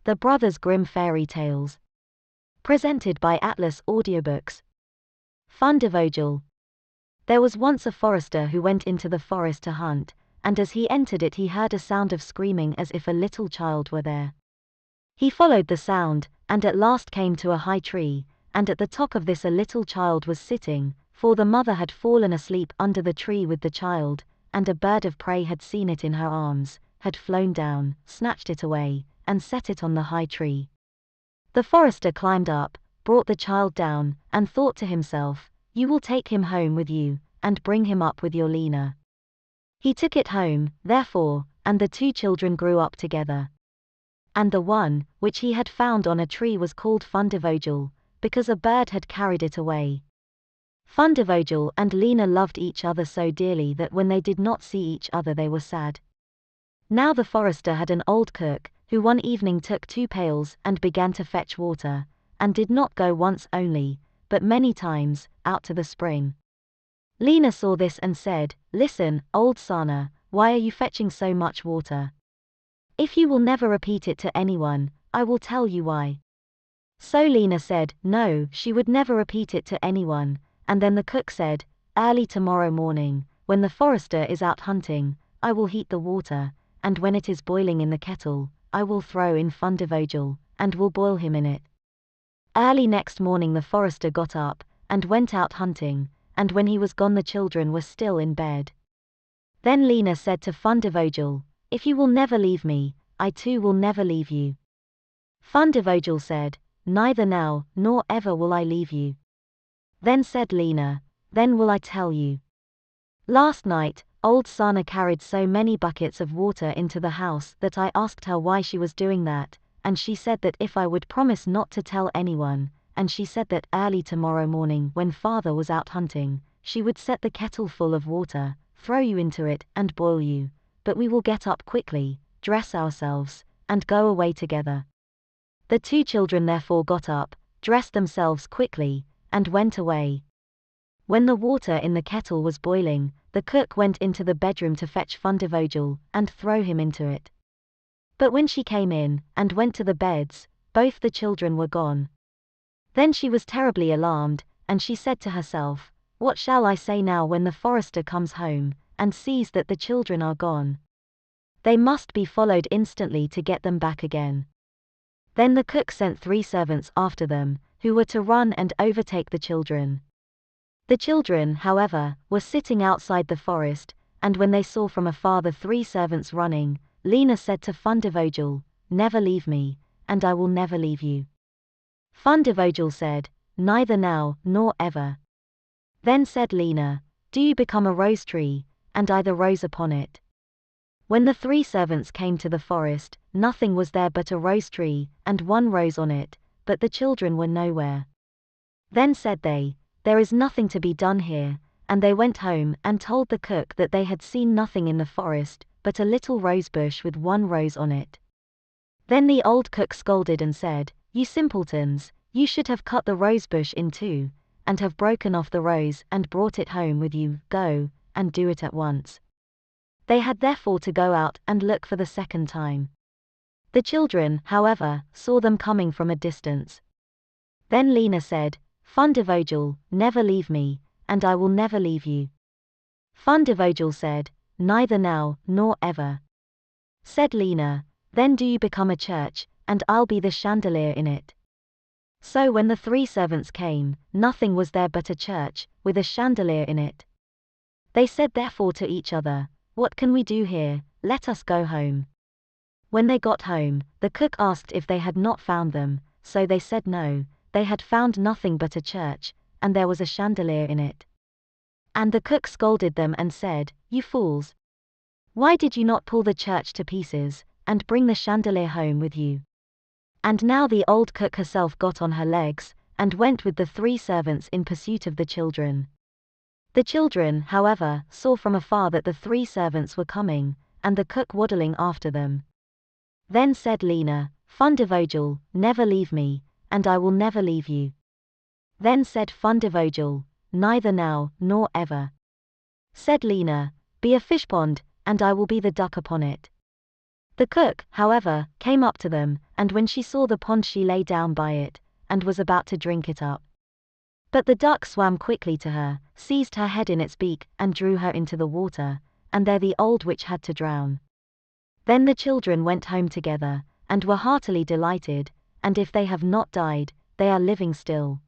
The Brothers Grimm Fairy Tales. Presented by Atlas Audiobooks. Fundevogel. There was once a forester who went into the forest to hunt, and as he entered it he heard a sound of screaming as if a little child were there. He followed the sound, and at last came to a high tree, and at the top of this a little child was sitting, for the mother had fallen asleep under the tree with the child, and a bird of prey had seen it in her arms, had flown down, snatched it away, and set it on the high tree. The forester climbed up, brought the child down, and thought to himself, "You will take him home with you, and bring him up with your Lena." He took it home, therefore, and the two children grew up together. And the one, which he had found on a tree was called Fundevogel, because a bird had carried it away. Fundevogel and Lena loved each other so dearly that when they did not see each other they were sad. Now the forester had an old cook, who one evening took 2 pails and began to fetch water, and did not go once only, but many times, out to the spring. Lena saw this and said, "Listen, old Sana, why are you fetching so much water? If you will never repeat it to anyone, I will tell you why." So Lena said, no, she would never repeat it to anyone, and then the cook said, "Early tomorrow morning, when the forester is out hunting, I will heat the water, and when it is boiling in the kettle, I will throw in Fundevogel, and will boil him in it." Early next morning the forester got up, and went out hunting, and when he was gone the children were still in bed. Then Lena said to Fundevogel, "If you will never leave me, I too will never leave you." Fundevogel said, "Neither now, nor ever will I leave you." Then said Lena, "Then will I tell you. Last night, old Sana carried so many buckets of water into the house that I asked her why she was doing that, and she said that if I would promise not to tell anyone, and she said that early tomorrow morning when father was out hunting, she would set the kettle full of water, throw you into it and boil you, but we will get up quickly, dress ourselves, and go away together." The two children therefore got up, dressed themselves quickly, and went away. When the water in the kettle was boiling, the cook went into the bedroom to fetch Fundevogel, and throw him into it. But when she came in, and went to the beds, both the children were gone. Then she was terribly alarmed, and she said to herself, "What shall I say now when the forester comes home, and sees that the children are gone? They must be followed instantly to get them back again." Then the cook sent 3 servants after them, who were to run and overtake the children. The children, however, were sitting outside the forest, and when they saw from afar the 3 servants running, Lena said to Fundevogel, "Never leave me, and I will never leave you." Fundevogel said, "Neither now, nor ever." Then said Lena, "Do you become a rose tree, and I the rose upon it." When the 3 servants came to the forest, nothing was there but a rose tree, and 1 rose on it, but the children were nowhere. Then said they, "There is nothing to be done here," and they went home and told the cook that they had seen nothing in the forest, but a little rose bush with 1 rose on it. Then the old cook scolded and said, "You simpletons, you should have cut the rose bush in 2, and have broken off the rose and brought it home with you, go, and do it at once." They had therefore to go out and look for the 2nd time. The children, however, saw them coming from a distance. Then Lena said, "Fundevogel, never leave me, and I will never leave you." Fundevogel said, "Neither now, nor ever." Said Lena, "Then do you become a church, and I'll be the chandelier in it." So when the 3 servants came, nothing was there but a church, with a chandelier in it. They said therefore to each other, "What can we do here? Let us go home." When they got home, the cook asked if they had not found them, so they said no, they had found nothing but a church, and there was a chandelier in it. And the cook scolded them and said, "You fools! Why did you not pull the church to pieces, and bring the chandelier home with you?" And now the old cook herself got on her legs, and went with the 3 servants in pursuit of the children. The children, however, saw from afar that the 3 servants were coming, and the cook waddling after them. Then said Lena, "Fundevogel, never leave me, and I will never leave you." Then said Fundevogel, "Neither now, nor ever." Said Lena, "Be a fish pond, and I will be the duck upon it." The cook, however, came up to them, and when she saw the pond she lay down by it, and was about to drink it up. But the duck swam quickly to her, seized her head in its beak, and drew her into the water, and there the old witch had to drown. Then the children went home together, and were heartily delighted, and if they have not died, they are living still.